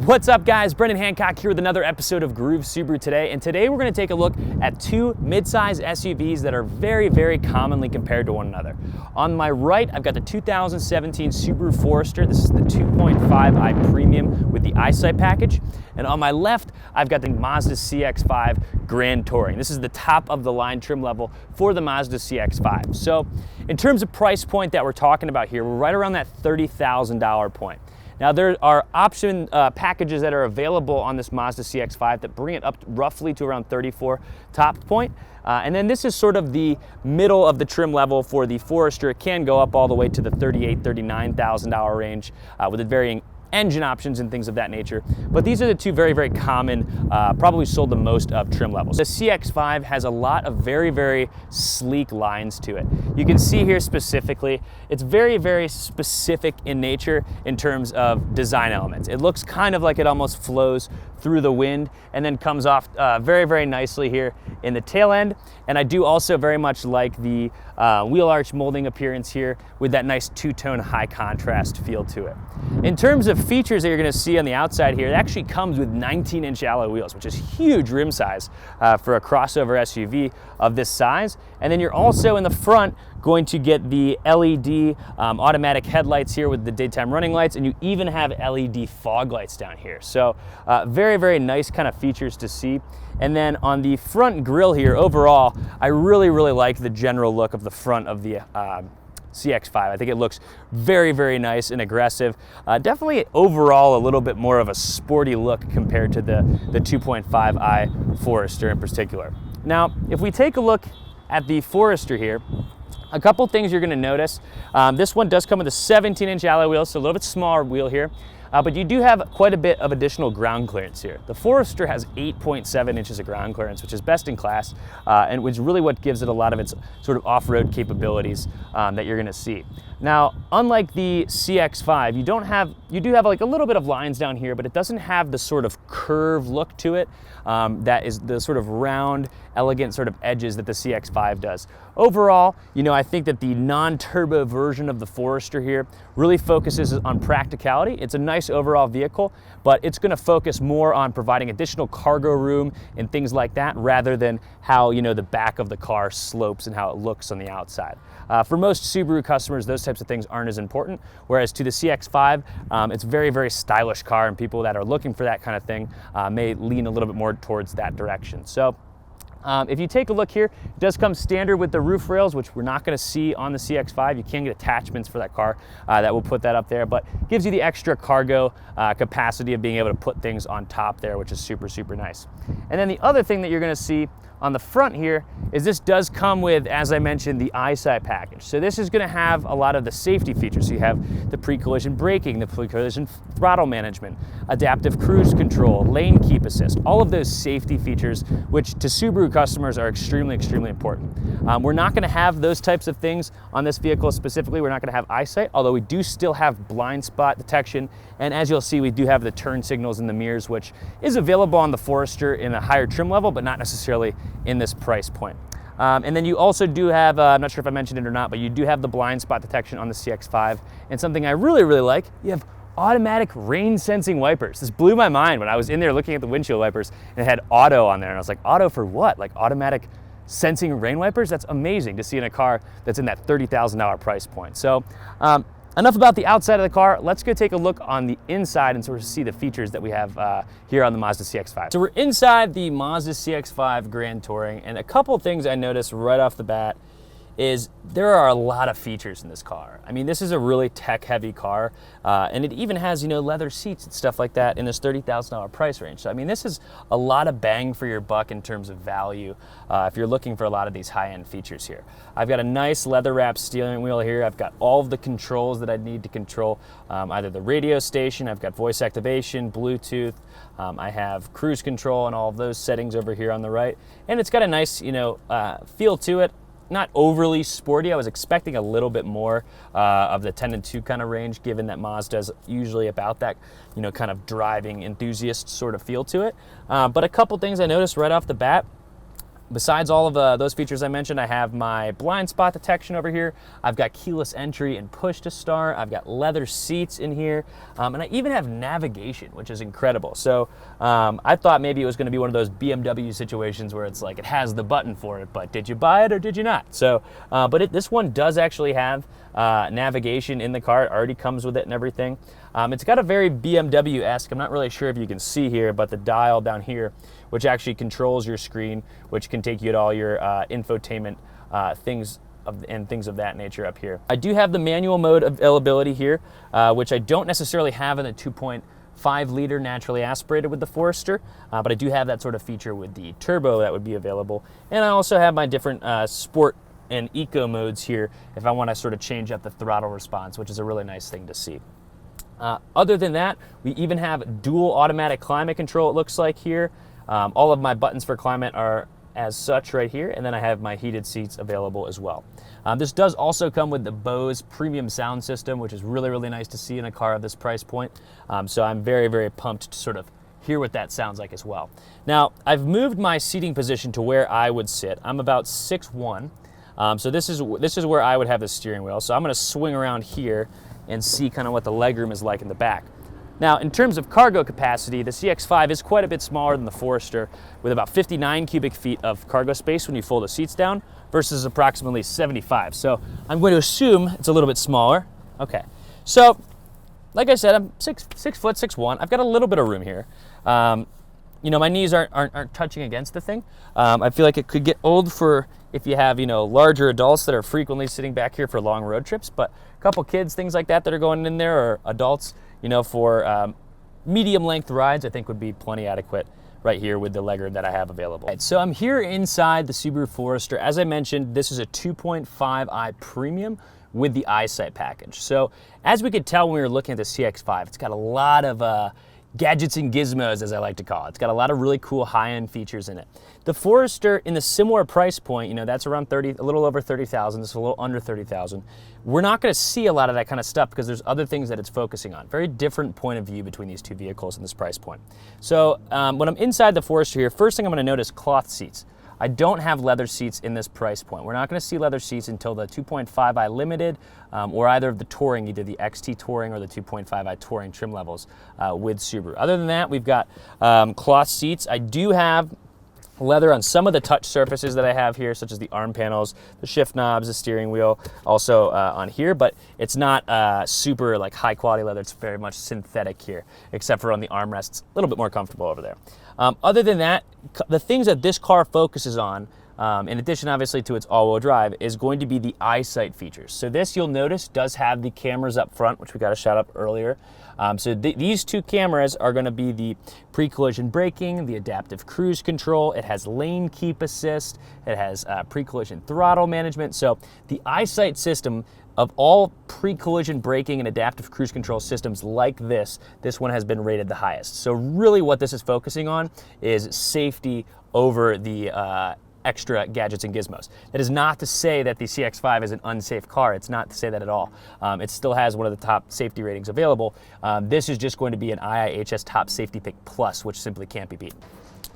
What's up guys, Brendan Hancock here with another episode of Groove Subaru today, and today we're going to take a look at two mid-size SUVs that are very commonly compared to one another. On my right, I've got the 2017 Subaru Forester. This is the 2.5i Premium with the Eyesight package. And on my left, I've got the Mazda CX-5 Grand Touring. This is the top of the line trim level for the Mazda CX-5. So in terms of price point that we're talking about here, we're right around that $30,000 point. Now there are option packages that are available on this Mazda CX-5 that bring it up roughly to around 34 top point. And then this is sort of the middle of the trim level for the Forester. It can go up all the way to the $38,000, $39,000 range with the varying engine options and things of that nature. But these are the two very common, probably sold the most of trim levels. The CX-5 has a lot of very sleek lines to it. You can see here specifically, it's very specific in nature in terms of design elements. It looks kind of like it almost flows through the wind and then comes off very nicely here in the tail end. And I do also very much like the wheel arch molding appearance here with that nice two-tone high contrast feel to it. In terms of features that you're going to see on the outside here, it actually comes with 19-inch alloy wheels, which is huge rim size for a crossover SUV of this size. And then you're also in the front going to get the LED automatic headlights here with the daytime running lights, and you even have LED fog lights down here. So very nice kind of features to see. And then on the front grille here, overall, I really like the general look of the front of the CX-5. I think it looks very nice and aggressive. Definitely overall a little bit more of a sporty look compared to the 2.5i Forester in particular. Now, if we take a look at the Forester here, a couple things you're going to notice. This one does come with a 17-inch alloy wheel, so a little bit smaller wheel here. But you do have quite a bit of additional ground clearance here. The Forester has 8.7 inches of ground clearance, which is best in class, and which is really what gives it a lot of its sort of off-road capabilities that you're gonna see. Now, unlike the CX-5, you do have like a little bit of lines down here, but it doesn't have the sort of curve look to it that is the sort of round, elegant sort of edges that the CX-5 does. Overall, I think that the non-turbo version of the Forester here really focuses on practicality. It's a nice overall vehicle, but it's going to focus more on providing additional cargo room and things like that rather than how the back of the car slopes and how it looks on the outside. For most Subaru customers, those types of things aren't as important, whereas to the CX-5, it's a very stylish car, and people that are looking for that kind of thing may lean a little bit more towards that direction. So if you take a look here, it does come standard with the roof rails, which we're not going to see on the CX-5. You can get attachments for that car that will put that up there, but gives you the extra cargo capacity of being able to put things on top there, which is super nice. And then the other thing that you're going to see on the front here is this does come with, as I mentioned, the Eyesight package. So this is going to have a lot of the safety features. So you have the pre-collision braking, the pre-collision throttle management, adaptive cruise control, lane keep assist, all of those safety features, which to Subaru customers are extremely important. We're not going to have those types of things on this vehicle specifically. We're not going to have Eyesight, although we do still have blind spot detection. And as you'll see, we do have the turn signals in the mirrors, which is available on the Forester in a higher trim level, but not necessarily in this price point. And then you also do have, I'm not sure if I mentioned it or not, but you do have the blind spot detection on the CX-5. And something I really like, you have automatic rain sensing wipers. This blew my mind when I was in there looking at the windshield wipers and it had auto on there. And I was like, auto for what? Like automatic sensing rain wipers? That's amazing to see in a car that's in that $30,000 price point. So enough about the outside of the car. Let's go take a look on the inside and sort of see the features that we have here on the Mazda CX-5. So we're inside the Mazda CX-5 Grand Touring, and a couple things I noticed right off the bat is there are a lot of features in this car. I mean, this is a really tech-heavy car, and it even has, leather seats and stuff like that in this $30,000 price range. So, I mean, this is a lot of bang for your buck in terms of value if you're looking for a lot of these high-end features here. I've got a nice leather-wrapped steering wheel here. I've got all of the controls that I need to control either the radio station. I've got voice activation, Bluetooth. I have cruise control and all of those settings over here on the right. And it's got a nice, feel to it. Not overly sporty. I was expecting a little bit more of the 10 and 2 kind of range, given that Mazda's usually about that, kind of driving enthusiast sort of feel to it. But a couple things I noticed right off the bat. besides all of those features I mentioned, I have my blind spot detection over here. I've got keyless entry and push to start. I've got leather seats in here. And I even have navigation, which is incredible. So I thought maybe it was going to be one of those BMW situations where it's like it has the button for it, but did you buy it or did you not? So, but this one does actually have navigation in the car. It already comes with it and everything. It's got a very BMW-esque, I'm not really sure if you can see here, but the dial down here, which actually controls your screen, which can take you to all your infotainment things of that nature up here. I do have the manual mode availability here, which I don't necessarily have in the 2.5 liter naturally aspirated with the Forester, but I do have that sort of feature with the turbo that would be available. And I also have my different sport and eco modes here if I want to sort of change up the throttle response, which is a really nice thing to see. Other than that, we even have dual automatic climate control, it looks like here. All of my buttons for climate are as such right here, and then I have my heated seats available as well. This does also come with the Bose premium sound system, which is really, really nice to see in a car of this price point. So I'm very, very pumped to sort of hear what that sounds like as well. Now, I've moved my seating position to where I would sit. I'm about 6'1", so this is where I would have the steering wheel. So I'm gonna swing around here and see kind of what the legroom is like in the back. Now, in terms of cargo capacity, the CX-5 is quite a bit smaller than the Forester, with about 59 cubic feet of cargo space when you fold the seats down versus approximately 75. So I'm going to assume it's a little bit smaller. Okay, so like I said, I'm 6'1". I've got a little bit of room here. You know, my knees aren't touching against the thing. I feel like it could get old for if you have, you know, larger adults that are frequently sitting back here for long road trips, but a couple kids, things like that are going in there, or adults, you know, for medium length rides, I think would be plenty adequate right here with the legroom that I have available. Right, so I'm here inside the Subaru Forester. As I mentioned, this is a 2.5i premium with the Eyesight package. So as we could tell when we were looking at the CX-5, it's got a lot of gadgets and gizmos, as I like to call it. It's got a lot of really cool high-end features in it. The Forester, in the similar price point, you know, that's around a little over 30,000, this is a little under 30,000. We're not gonna see a lot of that kind of stuff because there's other things that it's focusing on. Very different point of view between these two vehicles in this price point. So when I'm inside the Forester here, first thing I'm gonna notice, cloth seats. I don't have leather seats in this price point. We're not gonna see leather seats until the 2.5i Limited or either of the Touring, either the XT Touring or the 2.5i Touring trim levels with Subaru. Other than that, we've got cloth seats. I do have leather on some of the touch surfaces that I have here, such as the arm panels, the shift knobs, the steering wheel, also on here, but it's not super like high quality leather. It's very much synthetic here, except for on the armrests, a little bit more comfortable over there. Other than that, the things that this car focuses on, in addition obviously to its all-wheel drive, is going to be the Eyesight features. So this, you'll notice, does have the cameras up front, which we got a shot up earlier. So these two cameras are going to be the pre-collision braking, the adaptive cruise control. It has lane keep assist. It has pre-collision throttle management. So the Eyesight system, of all pre-collision braking and adaptive cruise control systems like this one has been rated the highest. So really what this is focusing on is safety over the extra gadgets and gizmos. That is not to say that the CX-5 is an unsafe car. It's not to say that at all. It still has one of the top safety ratings available. This is just going to be an IIHS Top Safety Pick Plus, which simply can't be beaten.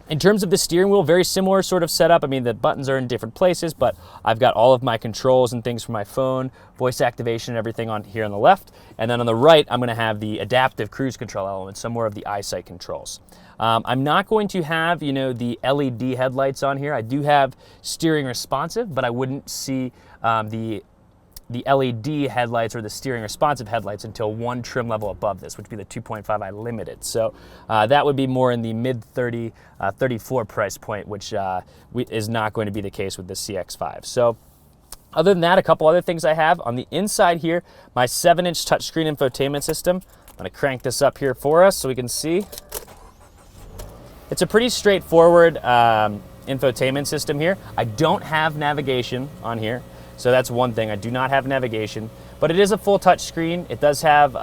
In terms of the steering wheel, very similar sort of setup. I mean, the buttons are in different places, but I've got all of my controls and things for my phone, voice activation and everything on here on the left. And then on the right, I'm gonna have the adaptive cruise control element, some more of the Eyesight controls. I'm not going to have, you know, the LED headlights on here. I do have steering responsive, but I wouldn't see the LED headlights or the steering responsive headlights until one trim level above this, which would be the 2.5i Limited. So that would be more in the mid-30, 34 price point, which is not going to be the case with the CX-5. So other than that, a couple other things I have. On the inside here, my 7-inch touchscreen infotainment system. I'm gonna crank this up here for us so we can see. It's a pretty straightforward infotainment system here. I don't have navigation on here. So that's one thing, I do not have navigation, but it is a full touch screen. It does have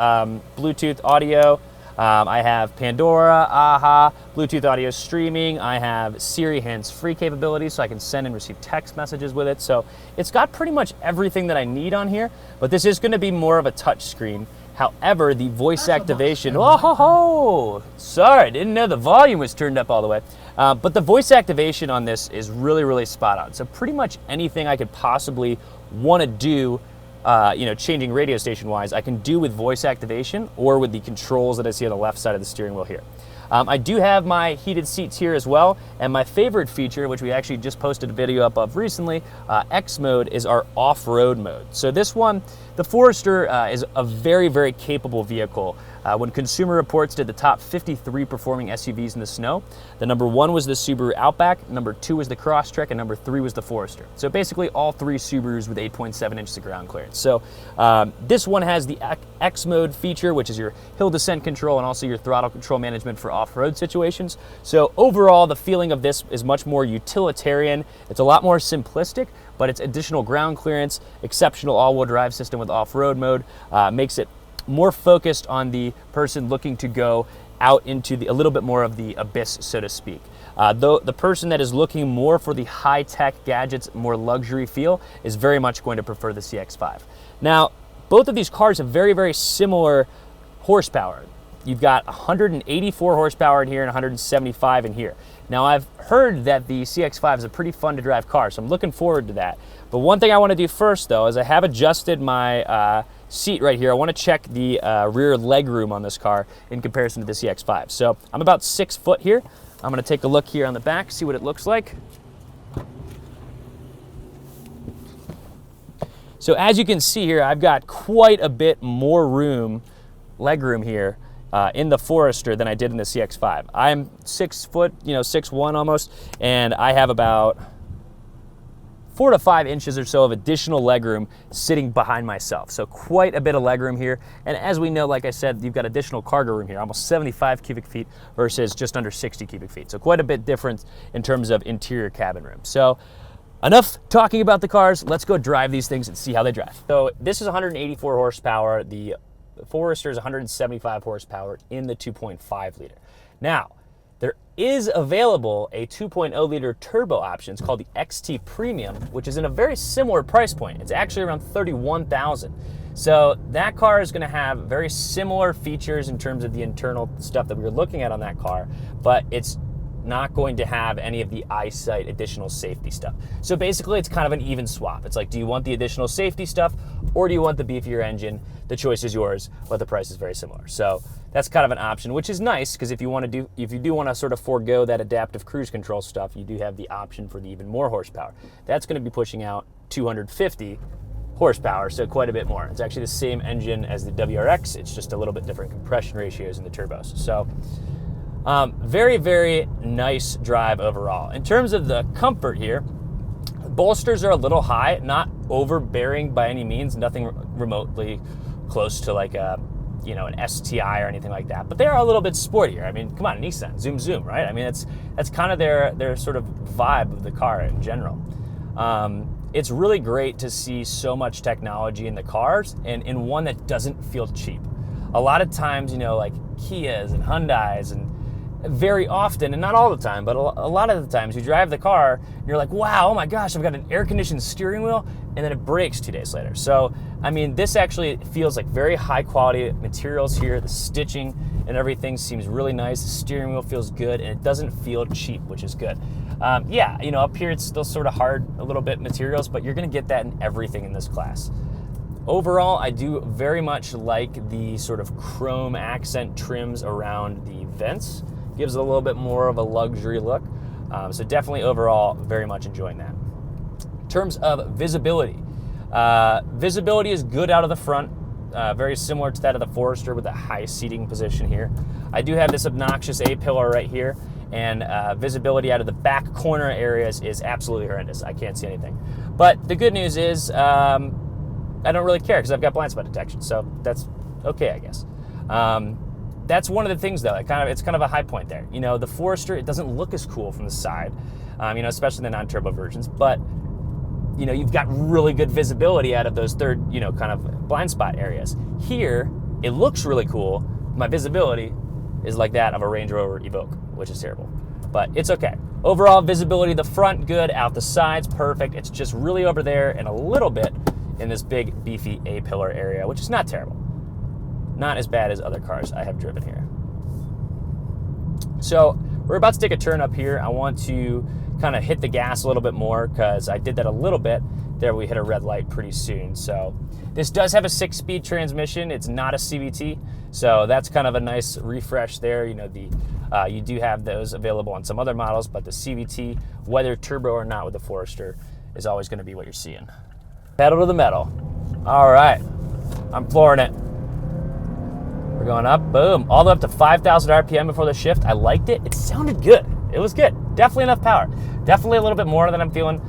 Bluetooth audio. I have Pandora, AHA, Bluetooth audio streaming. I have Siri hands-free capabilities, so I can send and receive text messages with it. So it's got pretty much everything that I need on here, but this is gonna be more of a touch screen. However, the voice activation, oh ho ho, sorry, didn't know the volume was turned up all the way. But the voice activation on this is really, really spot on. So pretty much anything I could possibly want to do, changing radio station wise, I can do with voice activation or with the controls that I see on the left side of the steering wheel here. I do have my heated seats here as well, and my favorite feature, which we actually just posted a video up of recently, X mode, is our off-road mode. So this one, the Forester is a very, very capable vehicle. When Consumer Reports did the top 53 performing SUVs in the snow, the number 1 was the Subaru Outback, number 2 was the Crosstrek, and number 3 was the Forester. So basically all 3 Subarus with 8.7 inches of ground clearance. So this one has the X mode feature, which is your hill descent control and also your throttle control management for off-road situations. So overall, the feeling of this is much more utilitarian. It's a lot more simplistic, but it's additional ground clearance, exceptional all-wheel drive system with off-road mode, makes it more focused on the person looking to go out into a little bit more of the abyss, so to speak. Though the person that is looking more for the high-tech gadgets, more luxury feel, is very much going to prefer the CX-5. Now, both of these cars have very, very similar horsepower. You've got 184 horsepower in here and 175 in here. Now, I've heard that the CX-5 is a pretty fun to drive car, so I'm looking forward to that. But one thing I want to do first, though, is I have adjusted my seat right here. I want to check the rear leg room on this car in comparison to the CX-5. So I'm about 6 foot here. I'm going to take a look here on the back, see what it looks like. So as you can see here, I've got quite a bit more room, leg room here, in the Forester than I did in the CX-5. I'm 6 foot, 6'1" almost, and I have about 4 to 5 inches or so of additional legroom sitting behind myself. So quite a bit of legroom here. And as we know, like I said, you've got additional cargo room here, almost 75 cubic feet versus just under 60 cubic feet. So quite a bit different in terms of interior cabin room. So enough talking about the cars. Let's go drive these things and see how they drive. So this is 184 horsepower. The Forester is 175 horsepower in the 2.5 liter. Now, there is available a 2.0 liter turbo option. It's called the XT Premium, which is in a very similar price point. It's actually around $31,000. So that car is going to have very similar features in terms of the internal stuff that we were looking at on that car, but it's not going to have any of the Eyesight additional safety stuff. So basically it's kind of an even swap. It's like, do you want the additional safety stuff or do you want the beefier engine? The choice is yours, but the price is very similar. So that's kind of an option, which is nice because if you do want to sort of forego that adaptive cruise control stuff, you do have the option for the even more horsepower. That's going to be pushing out 250 horsepower, so quite a bit more. It's actually the same engine as the WRX. It's just a little bit different compression ratios in the turbos. So very, very nice drive overall. In terms of the comfort here, bolsters are a little high, not overbearing by any means, nothing remotely close to like a, an STI or anything like that, but they are a little bit sportier. I mean, come on, Nissan, zoom, zoom, right? I mean, that's kind of their sort of vibe of the car in general. It's really great to see so much technology in the cars and in one that doesn't feel cheap. A lot of times, like Kias and Hyundais, and very often, and not all the time, but a lot of the times you drive the car and you're like, wow, oh my gosh, I've got an air-conditioned steering wheel, and then it breaks 2 days later. So, I mean, this actually feels like very high quality materials here. The stitching and everything seems really nice. The steering wheel feels good, and it doesn't feel cheap, which is good. Yeah, up here it's still sort of hard, a little bit materials, but you're gonna get that in everything in this class. Overall, I do very much like the sort of chrome accent trims around the vents. Gives it a little bit more of a luxury look. So definitely overall, very much enjoying that. In terms of visibility, visibility is good out of the front, very similar to that of the Forester with a high seating position here. I do have this obnoxious A-pillar right here, and visibility out of the back corner areas is absolutely horrendous. I can't see anything. But the good news is I don't really care because I've got blind spot detection, so that's okay, I guess. That's one of the things, though. It's kind of a high point there. The Forester, it doesn't look as cool from the side, especially the non-turbo versions. But you've got really good visibility out of those third, kind of blind spot areas. Here, it looks really cool. My visibility is like that of a Range Rover Evoque, which is terrible. But it's okay. Overall visibility, the front good, out the sides perfect. It's just really over there and a little bit in this big beefy A-pillar area, which is not terrible. not as bad as other cars I have driven here. So we're about to take a turn up here. I want to kind of hit the gas a little bit more because I did that a little bit. There we hit a red light pretty soon. So this does have a 6-speed transmission. It's not a CVT. So that's kind of a nice refresh there. You know, you do have those available on some other models, but the CVT, whether turbo or not with the Forester, is always going to be what you're seeing. Pedal to the metal. All right, I'm flooring it. We're going up, boom, all the way up to 5,000 RPM before the shift. I liked it. It sounded good. It was good. Definitely enough power. Definitely a little bit more than I'm feeling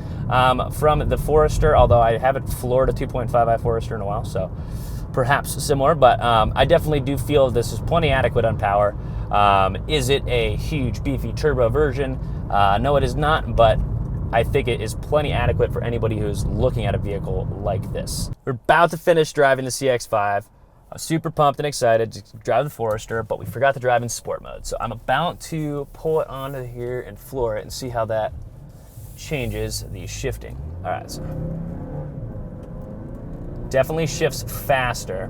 from the Forester, although I haven't floored a 2.5i Forester in a while, so perhaps similar, but I definitely do feel this is plenty adequate on power. Is it a huge, beefy turbo version? No, it is not, but I think it is plenty adequate for anybody who's looking at a vehicle like this. We're about to finish driving the CX-5. I'm super pumped and excited to drive the Forester, but we forgot to drive in sport mode. So I'm about to pull it onto here and floor it and see how that changes the shifting. All right, so definitely shifts faster.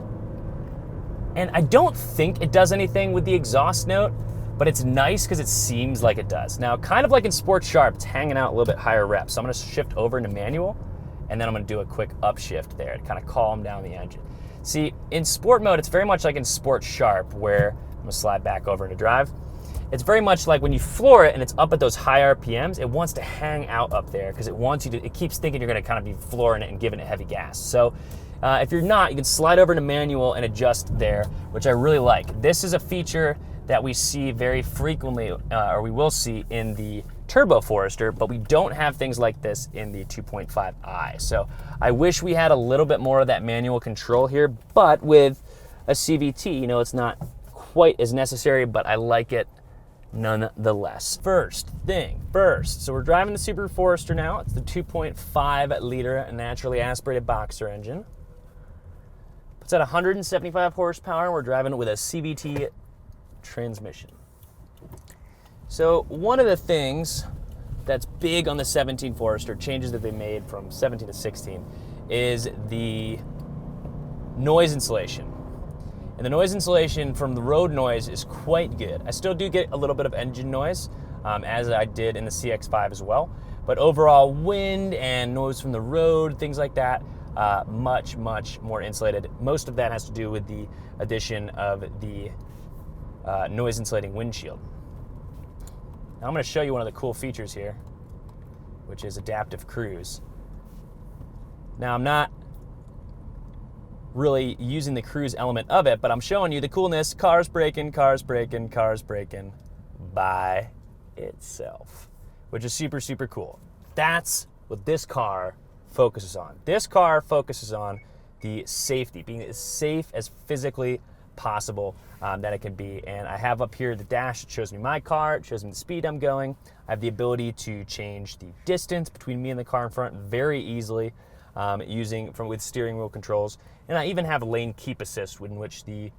And I don't think it does anything with the exhaust note, but it's nice because it seems like it does. Now, kind of like in Sport Sharp, it's hanging out a little bit higher reps. So I'm gonna shift over into manual, and then I'm gonna do a quick upshift there to kind of calm down the engine. See, in sport mode, it's very much like in Sport Sharp, where I'm gonna slide back over into drive. It's very much like when you floor it and it's up at those high RPMs, it wants to hang out up there because it keeps thinking you're gonna kind of be flooring it and giving it heavy gas. So if you're not, you can slide over to manual and adjust there, which I really like. This is a feature that we see very frequently, or we will see in the Turbo Forester, but we don't have things like this in the 2.5i. So I wish we had a little bit more of that manual control here, but with a CVT, you know, it's not quite as necessary, but I like it nonetheless. First thing first, so we're driving the Subaru Forester now. It's the 2.5 liter naturally aspirated boxer engine. It's at 175 horsepower, and we're driving with a CVT transmission. So one of the things that's big on the 17 Forester, changes that they made from 17 to 16, is the noise insulation. And the noise insulation from the road noise is quite good. I still do get a little bit of engine noise, as I did in the CX-5 as well. But overall, wind and noise from the road, things like that, much, much more insulated. Most of that has to do with the addition of the noise insulating windshield. Now I'm going to show you one of the cool features here, which is adaptive cruise. Now I'm not really using the cruise element of it, but I'm showing you the coolness. Cars braking, cars braking, cars braking by itself, which is super, super cool. That's what this car focuses on. This car focuses on the safety, being as safe as physically possible that it can be. And I have up here the dash. It shows me my car, it shows me the speed I'm going. I have the ability to change the distance between me and the car in front very easily with steering wheel controls. And I even have lane keep assist, in which the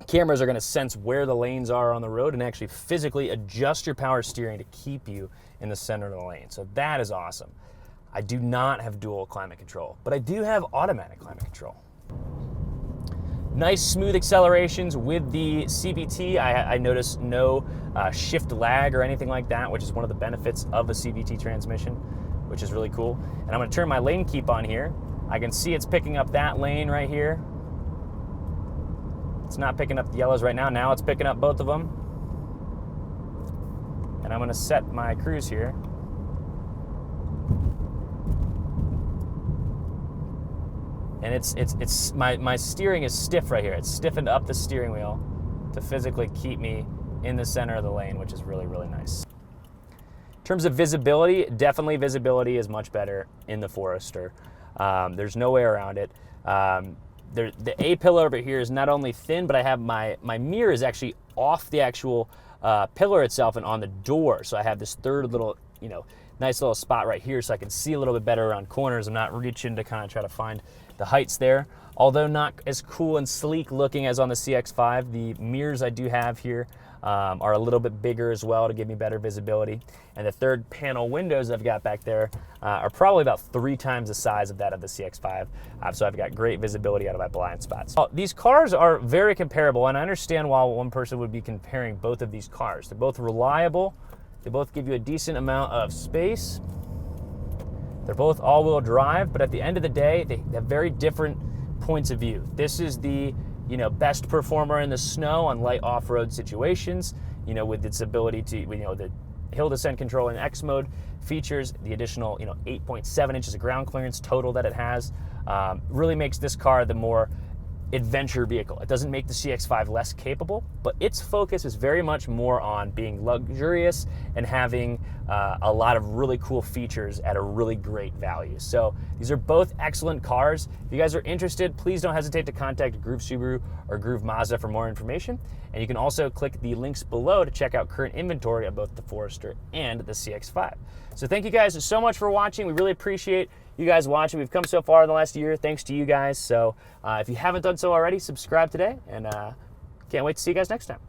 cameras are going to sense where the lanes are on the road and actually physically adjust your power steering to keep you in the center of the lane. So that is awesome. I do not have dual climate control, but I do have automatic climate control. Nice smooth accelerations with the CVT. I notice no shift lag or anything like that, which is one of the benefits of a CVT transmission, which is really cool. And I'm going to turn my lane keep on here. I can see it's picking up that lane right here. It's not picking up the yellows right now. Now it's picking up both of them. And I'm going to set my cruise here. And it's my steering is stiff right here. It's stiffened up the steering wheel to physically keep me in the center of the lane, which is really, really nice. In terms of visibility, definitely visibility is much better in the Forester. There's no way around it. The A-pillar over here is not only thin, but I have my mirror is actually off the actual pillar itself and on the door. So I have this third little, nice little spot right here so I can see a little bit better around corners. I'm not reaching to kind of try to find the heights there. Although not as cool and sleek looking as on the CX-5, the mirrors I do have here are a little bit bigger as well to give me better visibility. And the third panel windows I've got back there are probably about 3 times the size of that of the CX-5. So I've got great visibility out of my blind spots. These cars are very comparable, and I understand why one person would be comparing both of these cars. They're both reliable. They both give you a decent amount of space. They're both all-wheel drive, but at the end of the day, they have very different points of view. This is the best performer in the snow on light off-road situations, with its ability to, the hill descent control in X mode features, the additional, 8.7 inches of ground clearance total that it has, really makes this car the more adventure vehicle. It doesn't make the CX-5 less capable, but its focus is very much more on being luxurious and having a lot of really cool features at a really great value. So these are both excellent cars. If you guys are interested, please don't hesitate to contact Groove Subaru or Groove Mazda for more information. And you can also click the links below to check out current inventory of both the Forester and the CX-5. So thank you guys so much for watching. We really appreciate you guys watching. We've come so far in the last year thanks to you guys. So if you haven't done so already, subscribe today, and can't wait to see you guys next time.